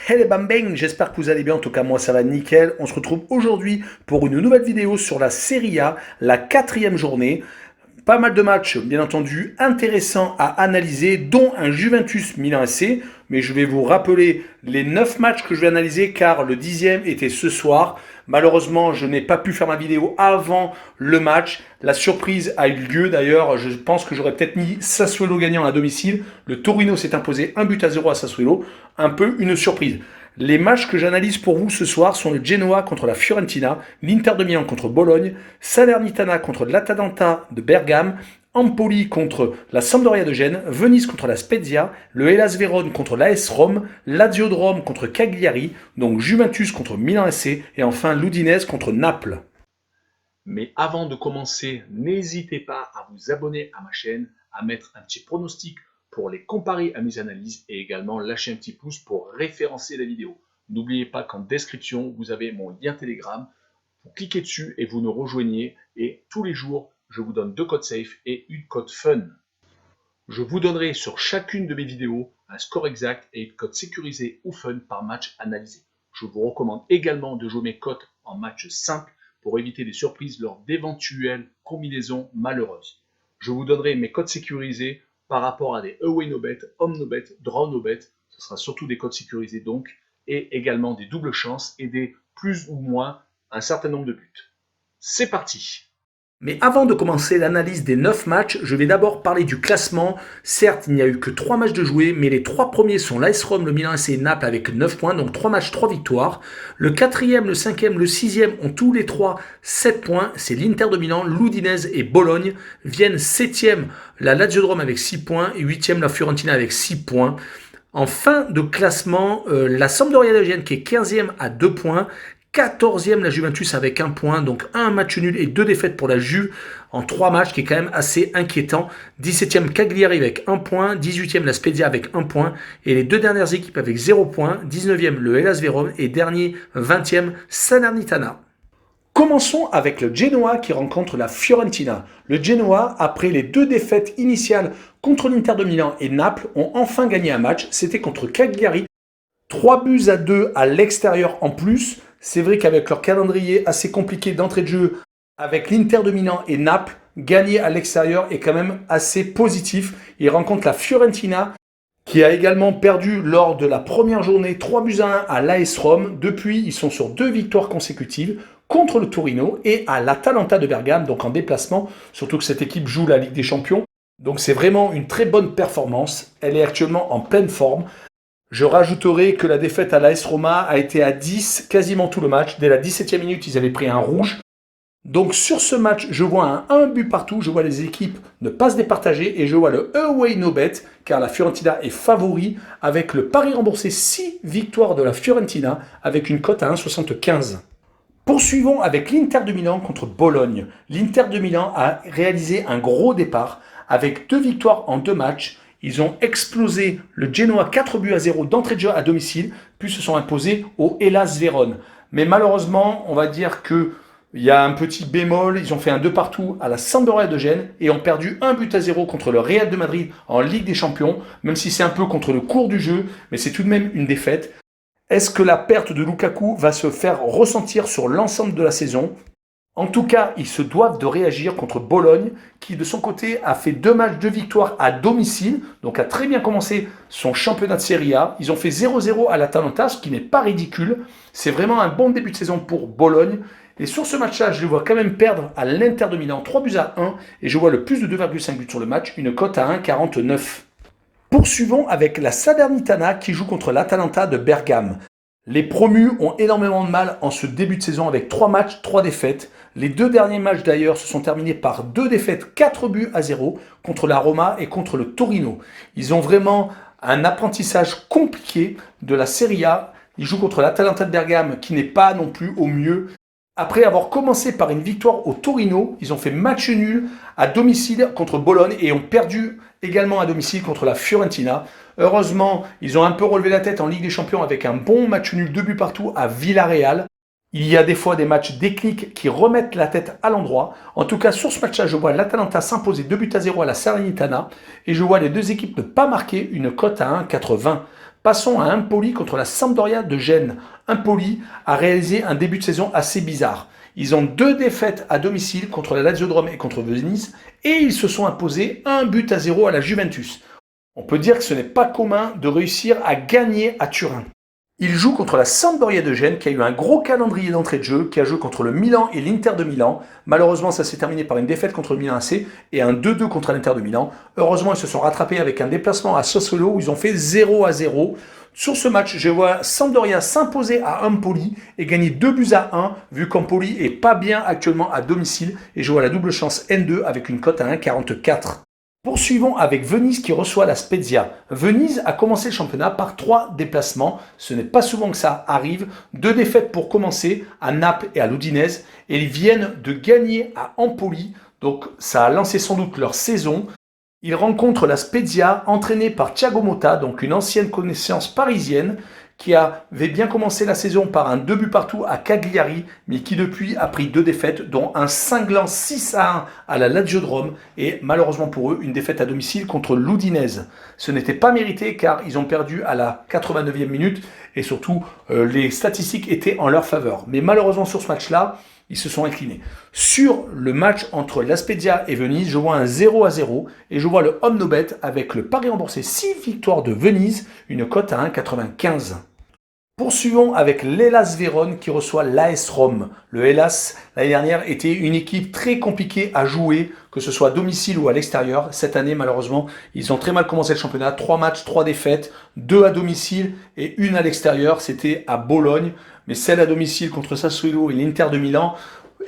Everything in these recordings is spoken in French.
Hey les bambins, j'espère que vous allez bien, en tout cas moi ça va nickel. On se retrouve aujourd'hui pour une nouvelle vidéo sur la Serie A, la quatrième journée. Pas mal de matchs, bien entendu, intéressants à analyser, dont un Juventus Milan AC. Mais je vais vous rappeler les 9 matchs que je vais analyser car le 10e était ce soir. Malheureusement, je n'ai pas pu faire ma vidéo avant le match. La surprise a eu lieu d'ailleurs. Je pense que j'aurais peut-être mis Sassuolo gagnant à domicile. Le Torino s'est imposé 1-0 à Sassuolo. Un peu une surprise. Les matchs que j'analyse pour vous ce soir sont le Genoa contre la Fiorentina, l'Inter de Milan contre Bologne, Salernitana contre l'Atalanta de Bergame, Empoli contre la Sampdoria de Gênes, Venise contre la Spezia, le Hellas Vérone contre l'AS Rome, Lazio de Rome contre Cagliari, donc Juventus contre Milan AC et enfin l'Udinese contre Naples. Mais avant de commencer, n'hésitez pas à vous abonner à ma chaîne, à mettre un petit pronostic pour les comparer à mes analyses et également lâcher un petit pouce pour référencer la vidéo. N'oubliez pas qu'en description, vous avez mon lien Telegram. Vous cliquez dessus et vous nous rejoignez. Et tous les jours, je vous donne 2 codes safe et une code fun. Je vous donnerai sur chacune de mes vidéos un score exact et une cote sécurisée ou fun par match analysé. Je vous recommande également de jouer mes cotes en match simple pour éviter des surprises lors d'éventuelles combinaisons malheureuses. Je vous donnerai mes codes sécurisés par rapport à des away no bet, home no bet, draw no bet. Ce sera surtout des codes sécurisés donc, et également des doubles chances et des plus ou moins un certain nombre de buts. C'est parti! Mais avant de commencer l'analyse des 9 matchs, je vais d'abord parler du classement. Certes, il n'y a eu que 3 matchs de jouer, mais les 3 premiers sont l'AS Rome, le Milan AC et Naples avec 9 points, donc 3 matchs, 3 victoires. Le 4e, le 5e, le 6e ont tous les 3 7 points. C'est l'Inter de Milan, l'Udinese et Bologne. Viennent 7e la Lazio de Rome avec 6 points et 8e la Fiorentina avec 6 points. En fin de classement, la Sampdoria de Gênes qui est 15e à 2 points. 14e la Juventus avec 1 point, donc un match nul et 2 défaites pour la Juve en 3 matchs, qui est quand même assez inquiétant. 17e Cagliari avec 1 point, 18e la Spezia avec 1 point, et les 2 dernières équipes avec 0 point, 19e le Hellas Vérone et dernier 20e Salernitana. Commençons avec le Genoa qui rencontre la Fiorentina. Le Genoa, après les 2 défaites initiales contre l'Inter de Milan et Naples, ont enfin gagné un match. C'était contre Cagliari. 3-2 à l'extérieur en plus. C'est vrai qu'avec leur calendrier assez compliqué d'entrée de jeu, avec l'Inter de Milan et Naples, gagner à l'extérieur est quand même assez positif. Ils rencontrent la Fiorentina, qui a également perdu lors de la première journée 3-1 à l'AS Rome. Depuis, ils sont sur 2 victoires consécutives contre le Torino et à l'Atalanta de Bergame, donc en déplacement, surtout que cette équipe joue la Ligue des Champions. Donc c'est vraiment une très bonne performance. Elle est actuellement en pleine forme. Je rajouterai que la défaite à l'AS Roma a été à 10 quasiment tout le match. Dès la 17e minute, ils avaient pris un rouge. Donc sur ce match, je vois un but partout. Je vois les équipes ne pas se départager et je vois le away no bet car la Fiorentina est favori avec le pari remboursé 6 victoires de la Fiorentina avec une cote à 1,75. Poursuivons avec l'Inter de Milan contre Bologne. L'Inter de Milan a réalisé un gros départ avec 2 victoires en 2 matchs. Ils ont explosé le Genoa 4-0 d'entrée de jeu à domicile, puis se sont imposés au Hellas Vérone. Mais malheureusement, on va dire qu'il y a un petit bémol. Ils ont fait un 2 partout à la Sampdoria de Gênes et ont perdu 1-0 contre le Real de Madrid en Ligue des Champions, même si c'est un peu contre le cours du jeu, mais c'est tout de même une défaite. Est-ce que la perte de Lukaku va se faire ressentir sur l'ensemble de la saison ? En tout cas, ils se doivent de réagir contre Bologne, qui de son côté a fait 2 matchs de victoire à domicile, donc a très bien commencé son championnat de Serie A. Ils ont fait 0-0 à l'Atalanta, ce qui n'est pas ridicule. C'est vraiment un bon début de saison pour Bologne. Et sur ce match-là, je les vois quand même perdre à l'Inter de Milan 3-1, et je vois le plus de 2,5 buts sur le match, une cote à 1,49. Poursuivons avec la Salernitana qui joue contre l'Atalanta de Bergame. Les promus ont énormément de mal en ce début de saison avec 3 matchs, 3 défaites. Les 2 derniers matchs d'ailleurs se sont terminés par 2 défaites, 4-0 contre la Roma et contre le Torino. Ils ont vraiment un apprentissage compliqué de la Serie A. Ils jouent contre l'Atalanta de Bergame qui n'est pas non plus au mieux. Après avoir commencé par une victoire au Torino, ils ont fait match nul à domicile contre Bologne et ont perdu également à domicile contre la Fiorentina. Heureusement, ils ont un peu relevé la tête en Ligue des Champions avec un bon match nul 2 buts partout à Villarreal. Il y a des fois des matchs déclics qui remettent la tête à l'endroit. En tout cas, sur ce match-là, je vois l'Atalanta s'imposer 2-0 à la Salernitana et je vois les 2 équipes ne pas marquer, une cote à 1,80. Passons à Empoli contre la Sampdoria de Gênes. Empoli a réalisé un début de saison assez bizarre. Ils ont 2 défaites à domicile contre la Lazio de Rome et contre Venise et ils se sont imposés 1-0 à la Juventus. On peut dire que ce n'est pas commun de réussir à gagner à Turin. Ils jouent contre la Sampdoria de Gênes qui a eu un gros calendrier d'entrée de jeu, qui a joué contre le Milan et l'Inter de Milan. Malheureusement, ça s'est terminé par une défaite contre le Milan AC et un 2-2 contre l'Inter de Milan. Heureusement, ils se sont rattrapés avec un déplacement à Sassuolo où ils ont fait 0-0. Sur ce match, je vois Sampdoria s'imposer à Empoli et gagner 2-1, vu qu'Empoli est pas bien actuellement à domicile. Et je vois la double chance N2 avec une cote à 1,44. Poursuivons avec Venise qui reçoit la Spezia. Venise a commencé le championnat par 3 déplacements. Ce n'est pas souvent que ça arrive. 2 défaites pour commencer à Naples et à l'Udinese. Et ils viennent de gagner à Empoli. Donc ça a lancé sans doute leur saison. Ils rencontrent la Spezia entraînée par Thiago Motta, donc une ancienne connaissance parisienne, qui avait bien commencé la saison par un 2-1 à Cagliari, mais qui depuis a pris 2 défaites, dont un cinglant 6-1 à la Lazio de Rome, et malheureusement pour eux, une défaite à domicile contre l'Udinese. Ce n'était pas mérité car ils ont perdu à la 89e minute, et surtout les statistiques étaient en leur faveur. Mais malheureusement sur ce match-là, ils se sont inclinés. Sur le match entre la Spezia et Venise, je vois un 0-0 et je vois le home no bet avec le pari remboursé 6 victoires de Venise, une cote à 1,95. Poursuivons avec l'Hellas Vérone qui reçoit l'AS Rome. Le Hellas, l'année dernière, était une équipe très compliquée à jouer, que ce soit à domicile ou à l'extérieur. Cette année, malheureusement, ils ont très mal commencé le championnat. 3 matchs, 3 défaites, 2 à domicile et 1 à l'extérieur. C'était à Bologne. Mais celle à domicile contre Sassuolo et l'Inter de Milan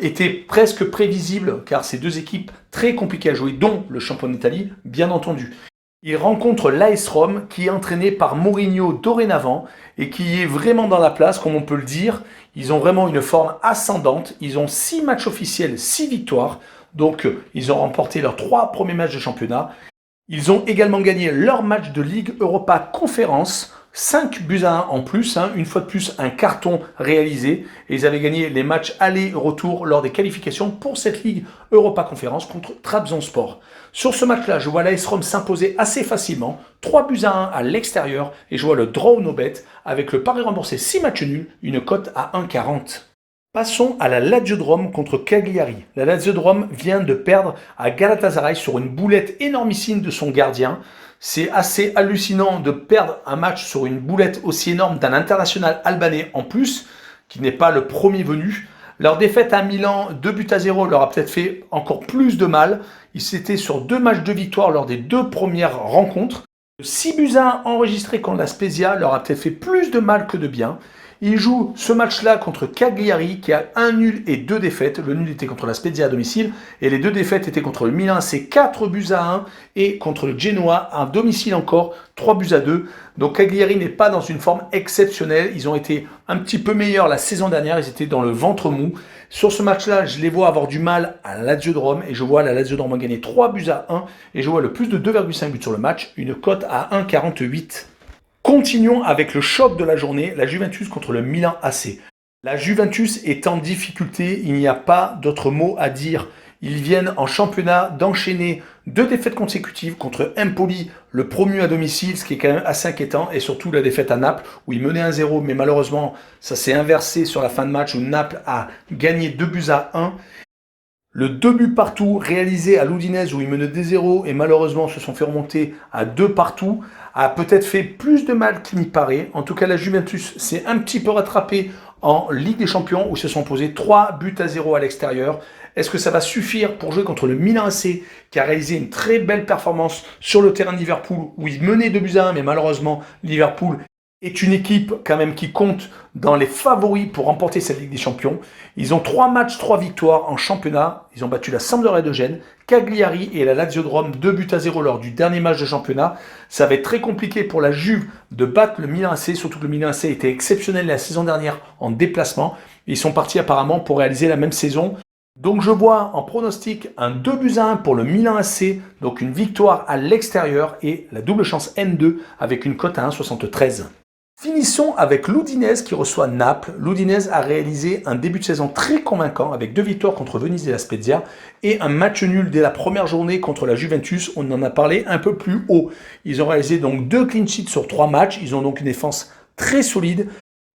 était presque prévisible car c'est 2 équipes très compliquées à jouer, dont le champion d'Italie, bien entendu. Ils rencontrent l'AS Rome qui est entraîné par Mourinho dorénavant et qui est vraiment dans la place, comme on peut le dire. Ils ont vraiment une forme ascendante. Ils ont 6 matchs officiels, 6 victoires. Donc ils ont remporté leurs 3 premiers matchs de championnat. Ils ont également gagné leur match de Ligue Europa Conférence. 5-1 en plus, une fois de plus un carton réalisé. Et ils avaient gagné les matchs aller-retour lors des qualifications pour cette Ligue Europa Conférence contre Trabzonspor. Sur ce match-là, je vois l'AS Rome s'imposer assez facilement, 3-1 à l'extérieur, et je vois le draw no bet avec le pari remboursé 6 matchs nuls, une cote à 1,40. Passons à la Lazio de Rome contre Cagliari. La Lazio de Rome vient de perdre à Galatasaray sur une boulette énormissime de son gardien. C'est assez hallucinant de perdre un match sur une boulette aussi énorme d'un international albanais en plus, qui n'est pas le premier venu. Leur défaite à Milan, 2-0, leur a peut-être fait encore plus de mal. Ils étaient sur 2 matchs de victoire lors des 2 premières rencontres. Le 6-1 enregistré contre la Spezia leur a peut-être fait plus de mal que de bien. Ils jouent ce match-là contre Cagliari qui a 1 nul et 2 défaites. Le nul était contre la Spezia à domicile et les 2 défaites étaient contre le Milan, c'est 4-1 et contre le Genoa à domicile encore 3-2. Donc Cagliari n'est pas dans une forme exceptionnelle. Ils ont été un petit peu meilleurs la saison dernière, ils étaient dans le ventre mou. Sur ce match-là, je les vois avoir du mal à la Lazio de Rome et je vois la Lazio de Rome gagner 3-1 et je vois le plus de 2,5 buts sur le match, une cote à 1,48. Continuons avec le choc de la journée, la Juventus contre le Milan AC. La Juventus est en difficulté, il n'y a pas d'autre mot à dire. Ils viennent en championnat d'enchaîner 2 défaites consécutives contre Empoli, le promu à domicile, ce qui est quand même assez inquiétant, et surtout la défaite à Naples, où ils menaient 1-0, mais malheureusement, ça s'est inversé sur la fin de match, où Naples a gagné 2-1. Le 2 buts partout réalisé à l'Udinese où ils menaient 2-0 et malheureusement se sont fait remonter à 2 partout a peut-être fait plus de mal qu'il n'y paraît. En tout cas, la Juventus s'est un petit peu rattrapée en Ligue des Champions où ils se sont posés 3-0 à l'extérieur. Est-ce que ça va suffire pour jouer contre le Milan AC qui a réalisé une très belle performance sur le terrain de Liverpool où ils menaient 2-1 mais malheureusement Liverpool est une équipe quand même qui compte dans les favoris pour remporter cette Ligue des Champions. Ils ont 3 matchs, 3 victoires en championnat. Ils ont battu la Sampdoria de Gênes, Cagliari et la Lazio de Rome 2-0 lors du dernier match de championnat. Ça va être très compliqué pour la Juve de battre le Milan AC, surtout que le Milan AC était exceptionnel la saison dernière en déplacement. Ils sont partis apparemment pour réaliser la même saison. Donc je vois en pronostic un 2-1 pour le Milan AC, donc une victoire à l'extérieur et la double chance N2 avec une cote à 1,73. Finissons avec l'Udinese qui reçoit Naples. L'Udinese a réalisé un début de saison très convaincant avec 2 victoires contre Venise et la Spezia et un match nul dès la première journée contre la Juventus. On en a parlé un peu plus haut. Ils ont réalisé donc 2 clean sheets sur 3 matchs. Ils ont donc une défense très solide.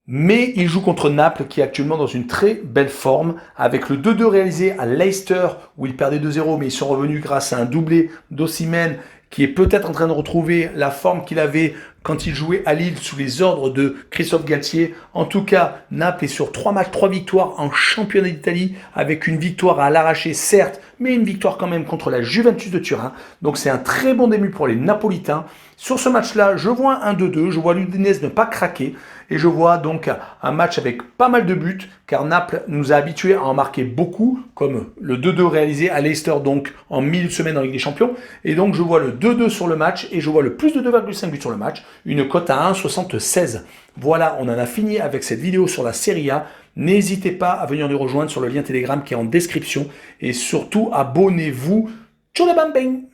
Mais ils jouent contre Naples qui est actuellement dans une très belle forme avec le 2-2 réalisé à Leicester où ils perdaient 2-0 mais ils sont revenus grâce à un doublé d'Osimhen qui est peut-être en train de retrouver la forme qu'il avait quand il jouait à Lille sous les ordres de Christophe Galtier. En tout cas, Naples est sur 3 matchs, 3 victoires en championnat d'Italie avec une victoire à l'arraché certes, mais une victoire quand même contre la Juventus de Turin. Donc c'est un très bon début pour les Napolitains. Sur ce match-là, je vois un 2-2, je vois l'Udinese ne pas craquer et je vois donc un match avec pas mal de buts car Naples nous a habitués à en marquer beaucoup comme le 2-2 réalisé à Leicester donc en milieu de semaine en Ligue des Champions et donc je vois le 2-2 sur le match et je vois le plus de 2,5 buts sur le match, une cote à 1,76. Voilà, on en a fini avec cette vidéo sur la Serie A. N'hésitez pas à venir nous rejoindre sur le lien Telegram qui est en description et surtout abonnez-vous. Tchou la bang bang.